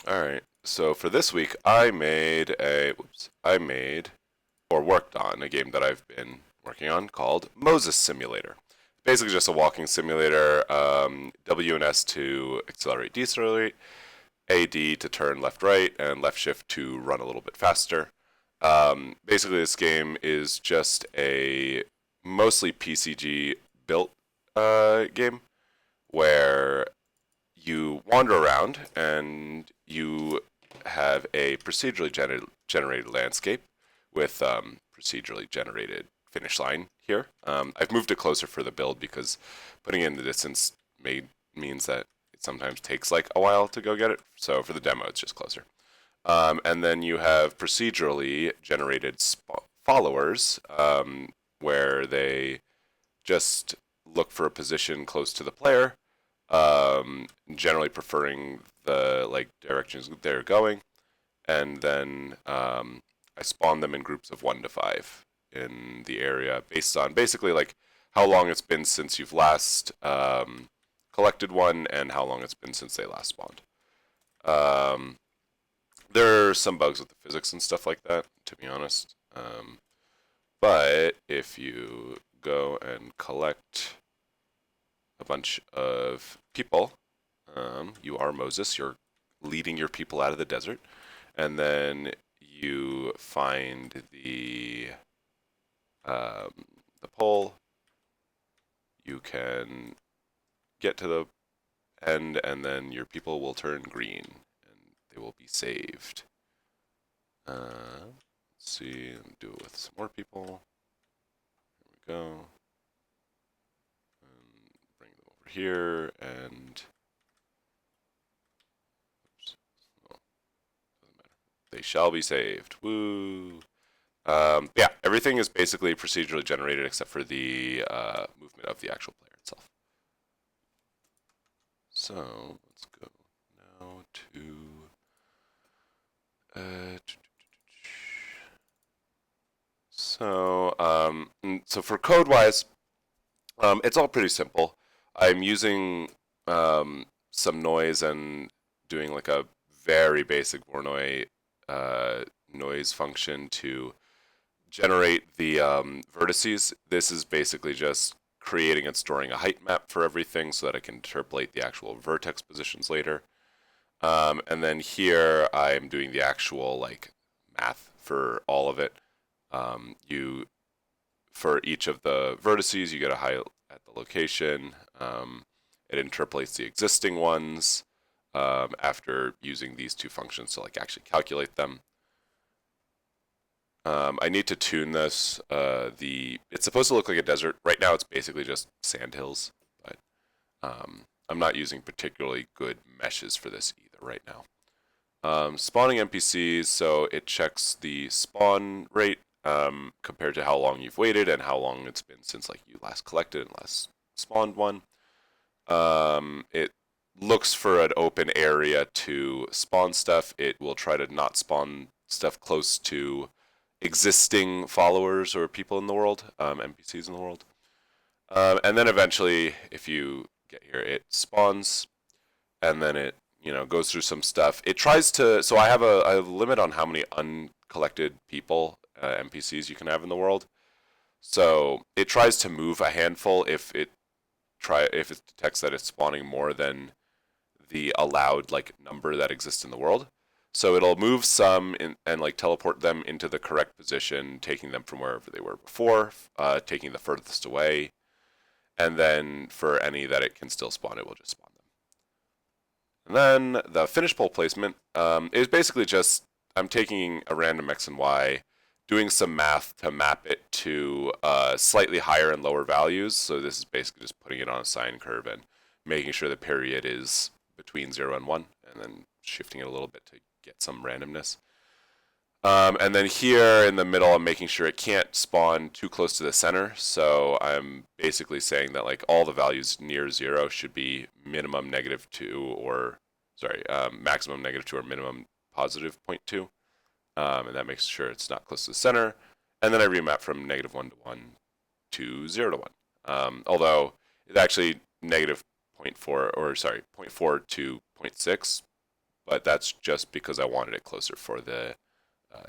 Alright, so for this week, I made or worked on a game that I've been working on called Moses Simulator. Basically, just a walking simulator. W and S to accelerate, decelerate, AD to turn left, right, and left shift to run a little bit faster. Basically, this game is just a mostly PCG built game where you wander around and you have a generated landscape with procedurally generated finish line here. I've moved it closer for the build because putting it in the distance means that it sometimes takes like a while to go get it. So for the demo, it's just closer. And then you have procedurally generated followers where they just look for a position close to the player, generally preferring the like directions they're going, and then I spawn them in groups of 1 to 5 in the area based on basically like how long it's been since you've last collected one and how long it's been since they last spawned. Um, there are some bugs with the physics and stuff like that, to be honest. But if you go and collect a bunch of people. You are Moses. You're leading your people out of the desert, and then you find um, the pole. You can get to the end, and then your people will turn green, and they will be saved. Let's see. Do it with some more people. Here we go. And bring them over here, and they shall be saved. Woo! Yeah, everything is basically procedurally generated except for the movement of the actual player itself. So let's go now to. So for code wise, it's all pretty simple. I'm using some noise and doing like a very basic Voronoi noise function to generate the vertices. This is basically just creating and storing a height map for everything so that I can interpolate the actual vertex positions later. And then here I'm doing the actual like math for all of it. You for each of the vertices you get a height at the location. It interpolates the existing ones after using these two functions to like actually calculate them. I need to tune this. It's supposed to look like a desert. Right now, it's basically just sand hills, but I'm not using particularly good meshes for this either right now. Spawning NPCs, so it checks the spawn rate compared to how long you've waited and how long it's been since like you last collected and last spawned one. It looks for an open area to spawn stuff. It will try to not spawn stuff close to existing followers or people in the world, NPCs in the world. And then eventually, if you get here, it spawns, and then it goes through some stuff. It tries to. So I have a limit on how many uncollected people NPCs you can have in the world. So it tries to move a handful if it detects that it's spawning more than the allowed like number that exists in the world. So it'll move some and like teleport them into the correct position, taking them from wherever they were before, taking the furthest away, and then for any that it can still spawn, it will just spawn them. And then the finish pole placement is basically just I'm taking a random x and y, doing some math to map it to slightly higher and lower values. So this is basically just putting it on a sine curve and making sure the period is between 0 and 1, and then shifting it a little bit to get some randomness. And then here in the middle, I'm making sure it can't spawn too close to the center. So I'm basically saying that like all the values near 0 should be minimum -2 or maximum -2 or minimum positive 0.2. And that makes sure it's not close to the center. And then I remap from -1 to 1 to 0 to 1. Although it's actually -0.4 or sorry 0.4 to 0.6 but that's just because I wanted it closer for the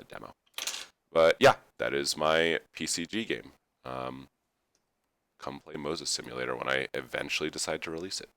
demo. But yeah, that is my PCG game. Come play Moses Simulator when I eventually decide to release it.